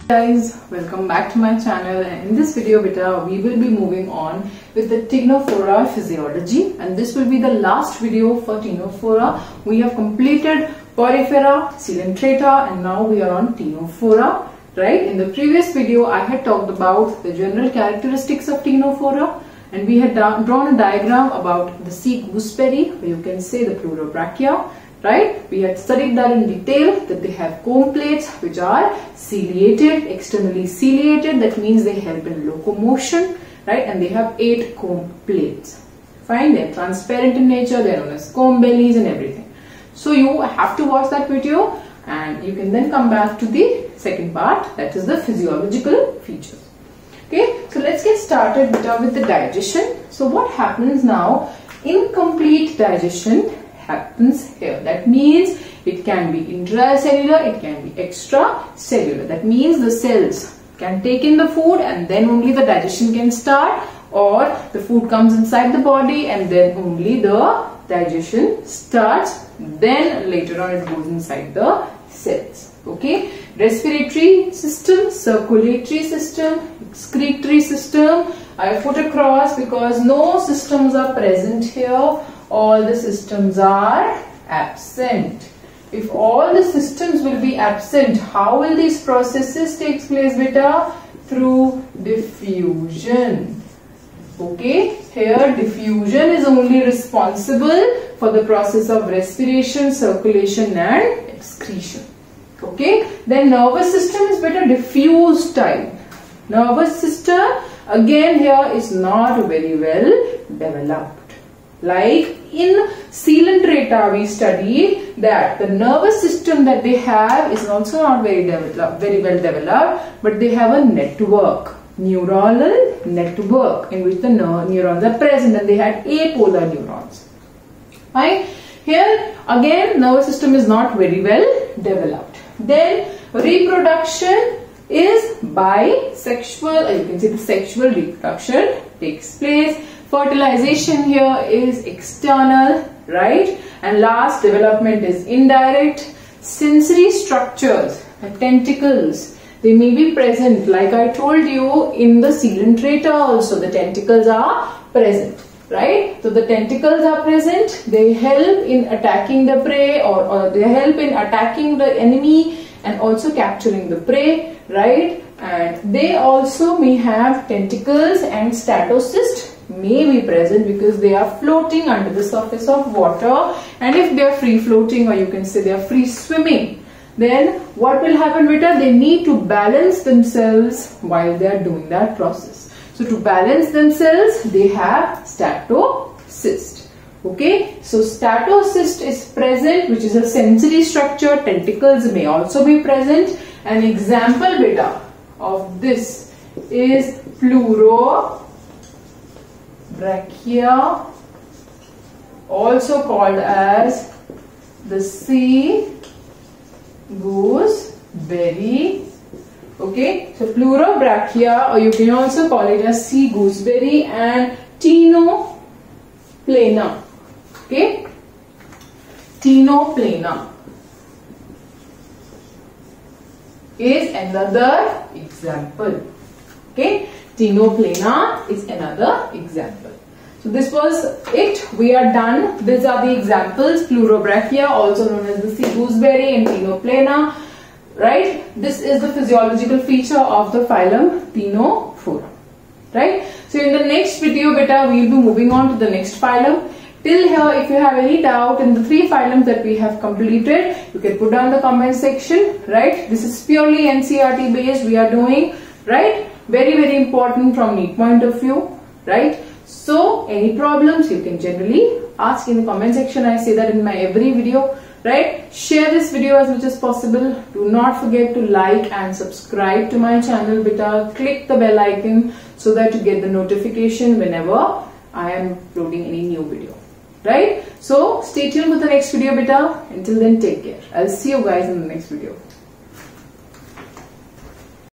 Guys, welcome back to my channel, and in this video beta we will be moving on with the Ctenophora physiology, and this will be the last video for Ctenophora. We have completed Porifera, Coelenterata, and now we are on Ctenophora. Right? In the previous video I had talked about the general characteristics of Ctenophora, and we had drawn a diagram about the sea gooseberry, or you can say the pleurobrachia. Right? We had studied that in detail, that they have comb plates which are ciliated, externally ciliated, that means they help in locomotion, right? And they have 8 comb plates. Fine, they're transparent in nature, they're known as comb bellies and everything. So you have to watch that video and you can then come back to the second part, that is the physiological features. Okay, so let's get started with the digestion. So what happens now? Incomplete digestion happens here. That means it can be intracellular, it can be extracellular. That means the cells can take in the food and then only the digestion can start, or the food comes inside the body and then only the digestion starts, then later on it goes inside the cells. Okay, respiratory system, circulatory system, excretory system I put across because no systems are present here. All the systems are absent. If all the systems will be absent, how will these processes take place, beta? Through diffusion. Okay, here diffusion is only responsible for the process of respiration, circulation and excretion. Okay, then nervous system is better diffuse type. Nervous system again here is not very well developed. Like in Coelenterata we studied that the nervous system that they have is also not very well developed, but they have a network, neuronal network, in which the neurons are present, and they had apolar neurons. Right? Here again nervous system is not very well developed. Then reproduction is bisexual, you can say the sexual reproduction takes place. Fertilization here is external, right? And last, development is indirect. Sensory structures, the tentacles, they may be present, like I told you in the Coelenterata also, the tentacles are present, right? So the tentacles are present, they help in attacking the prey, or they help in attacking the enemy and also capturing the prey, right? And they also may have tentacles, and Stator Cyst may be present because they are floating under the surface of water, and if they are free floating, or you can say they are free swimming, then what will happen, beta? They need to balance themselves while they are doing that process. So to balance themselves they have Stator Cyst. Okay, so Stator Cyst is present, which is a sensory structure. Tentacles may also be present. An example, beta, of this is pleurobrachia, also called as the sea gooseberry. Okay, so pleurobrachia, or you can also call it as sea gooseberry, and Ctenoplana. Okay, Ctenoplana is another example. Okay, Ctenoplana is another example. So this was it. We are done. These are the examples: pleurobrachia, also known as the sea gooseberry, and Ctenoplana. Right? This is the physiological feature of the phylum Ctenophora. Right? So in the next video, beta, we will be moving on to the next phylum. Till here, if you have any doubt in the 3 phylums that we have completed, you can put down the comment section. Right? This is purely NCERT based we are doing. Right? Very, very important from NEET point of view. Right? So any problems you can generally ask in the comment section. I say that in my every video. Right? Share this video as much as possible. Do not forget to like and subscribe to my channel, beta. Click the bell icon so that you get the notification whenever I am uploading any new video. Right? So stay tuned with the next video, beta. Until then, take care. I'll see you guys in the next video.